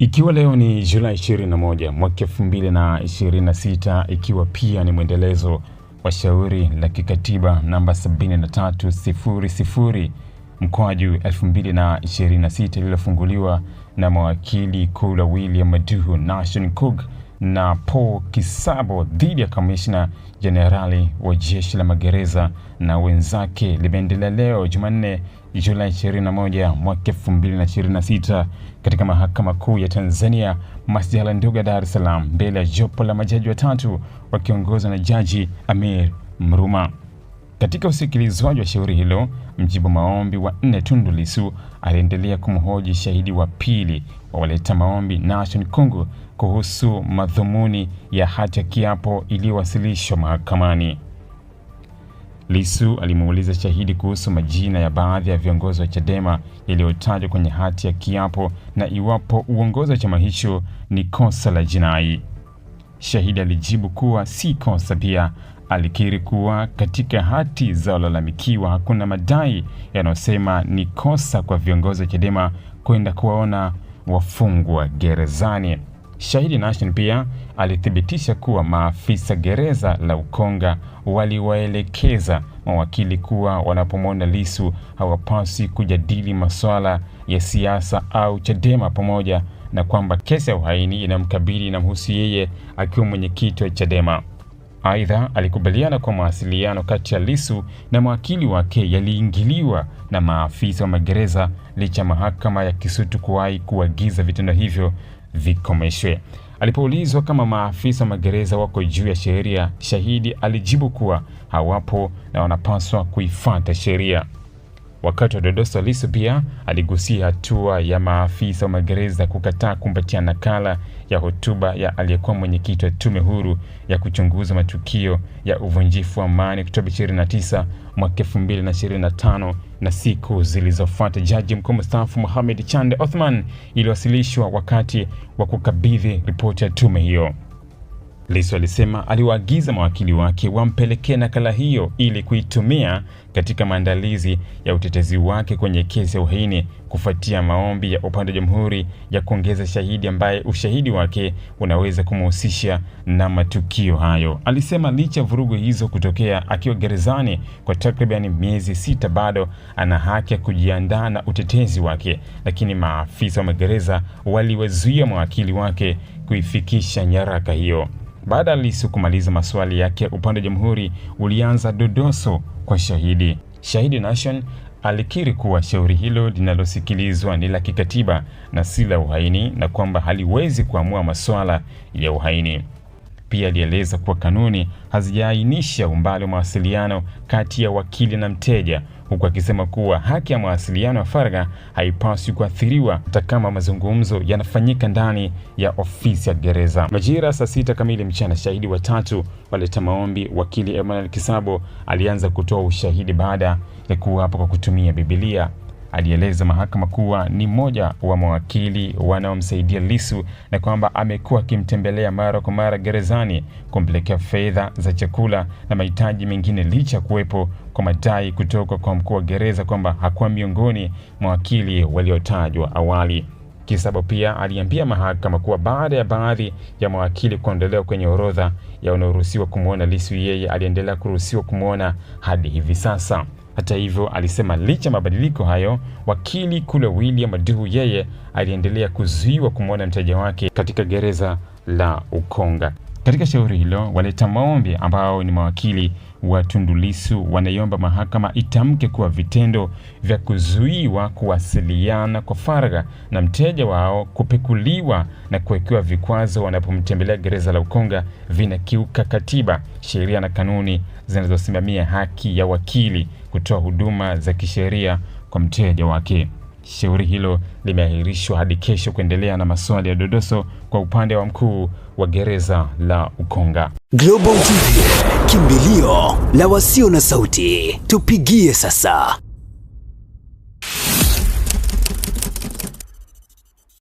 Ikiwa leo ni Julai 21 mwaka 2026, ikiwa pia ni mwendelezo wa shauri la kikatiba namba 73/2026 lililofunguliwa na mawakili Kula William Maduhu, Nation Kug na Paul Kisabo dhidi ya Kamishna Jenerali wa Jeshi la Magereza na wenzake limeendelea leo Jumanne Julai 21 mwaka 2026 katika Mahakama Kuu ya Tanzania Masjala Nduga, Dar es Salaam, mbele ya jopo la majaji watatu wakiongozwa na Jaji Amir Mruma. Katika usikilizwaji wa shauri hilo, mjibu maombi wa 4 Tundu Lissu aliendelea kumhoji shahidi wa pili wa waleta maombi Nation Kug kuhusu madhumuni ya hati ya kiapo iliyowasilishwa mahakamani. Lissu alimuuliza shahidi kuhusu majina ya baadhi ya viongozi wa Chadema yaliyotajwa kwenye hati ya kiapo na iwapo uongozi wa chama hicho ni kosa la jinai. Shahidi alijibu kuwa si kosa. Pia alikiri kuwa katika hati za walalamikiwa hakuna madai yanayosema ni kosa kwa viongozi wa Chadema kwenda kuwaona wafungwa gerezani. Shahidi Nation pia alithibitisha kuwa maafisa gereza la Ukonga waliwaelekeza mawakili kuwa wanapomwona Lissu hawapaswi kujadili masuala ya siasa au Chadema, pamoja na kwamba kesi ya uhaini inamkabili na mhusu yeye akiwa mwenyekiti wa Chadema. Aidha, alikubaliana kwa mawasiliano kati ya Lissu na mawakili wake yaliingiliwa na maafisa wa magereza licha mahakama ya Kisutu kuwahi kuagiza vitendo hivyo vikomeshwe. Alipoulizwa kama maafisa wa magereza wako juu ya sheria, shahidi alijibu kuwa hawapo na wanapaswa kuifuata sheria. Wakati wa dodoso, Lissu pia aligusia hatua ya maafisa wa magereza kukataa kumpatia nakala ya hotuba ya aliyekuwa mwenyekiti wa Tume Huru ya kuchunguza matukio ya uvunjifu wa amani Oktoba 29 mwaka 2025 na siku zilizofuata. Jaji mkuu mstaafu Mohamed Chande Othman iliwasilishwa wakati wa kukabidhi ripoti ya tume hiyo. Lissu alisema aliwaagiza mawakili wake wampelekee nakala hiyo ili kuitumia katika maandalizi ya utetezi wake kwenye kesi ya uhaini, kufuatia maombi ya upande wa jamhuri ya kuongeza shahidi ambaye ushahidi wake unaweza kumhusisha na matukio hayo. Alisema licha ya vurugu hizo kutokea akiwa gerezani kwa takriban miezi 6, bado ana haki ya kujiandaa na utetezi wake, lakini maafisa wa magereza waliwazuia mawakili wake kuifikisha nyaraka hiyo. Baada ya Lissu kumaliza maswali yake, upande wa jamhuri ulianza dodoso kwa shahidi. Shahidi Nation alikiri kuwa shauri hilo linalosikilizwa ni la kikatiba na si la uhaini na kwamba haliwezi kuamua masuala ya uhaini. Pia alieleza kuwa kanuni hazijaainisha umbali wa mawasiliano kati ya wakili na mteja, huku akisema kuwa haki ya mawasiliano ya faragha haipaswi kuathiriwa hata kama mazungumzo yanafanyika ndani ya ofisi ya gereza. Majira saa 6 kamili mchana, shahidi watatu waleta maombi wakili Emmanuel Kisabo alianza kutoa ushahidi baada ya kuapa kwa kutumia Biblia. Alieleza mahakama kuwa ni mmoja wa mawakili wanaomsaidia Lissu na kwamba amekuwa akimtembelea mara kwa mara gerezani kumpelekea fedha za chakula na mahitaji mengine, licha kuwepo kwa madai kutoka kwa mkuu wa gereza kwamba hakuwa miongoni mwa wakili waliotajwa awali. Kisabo pia aliambia mahakama kuwa baada ya baadhi ya mawakili kuondolewa kwenye orodha ya wanaoruhusiwa kumwona Lissu, yeye aliendelea kuruhusiwa kumwona hadi hivi sasa. Hata hivyo, alisema licha mabadiliko hayo, wakili Kula William Maduhu yeye aliendelea kuzuiwa kumwona mteja wake katika gereza la Ukonga. Katika shauri hilo, waleta maombi ambao ni mawakili wa Tundu Lissu wanaiomba mahakama itamke kuwa vitendo vya kuzuiwa kuwasiliana kwa faragha na mteja wao, kupekuliwa na kuwekewa vikwazo wanapomtembelea gereza la Ukonga vinakiuka katiba, sheria na kanuni zinazosimamia haki ya wakili kutoa huduma za kisheria kwa mteja wake. Shauri hilo limeahirishwa hadi kesho kuendelea na maswali ya dodoso kwa upande wa mkuu wa gereza la Ukonga. Global TV, kimbilio la wasio na sauti. Tupigie sasa.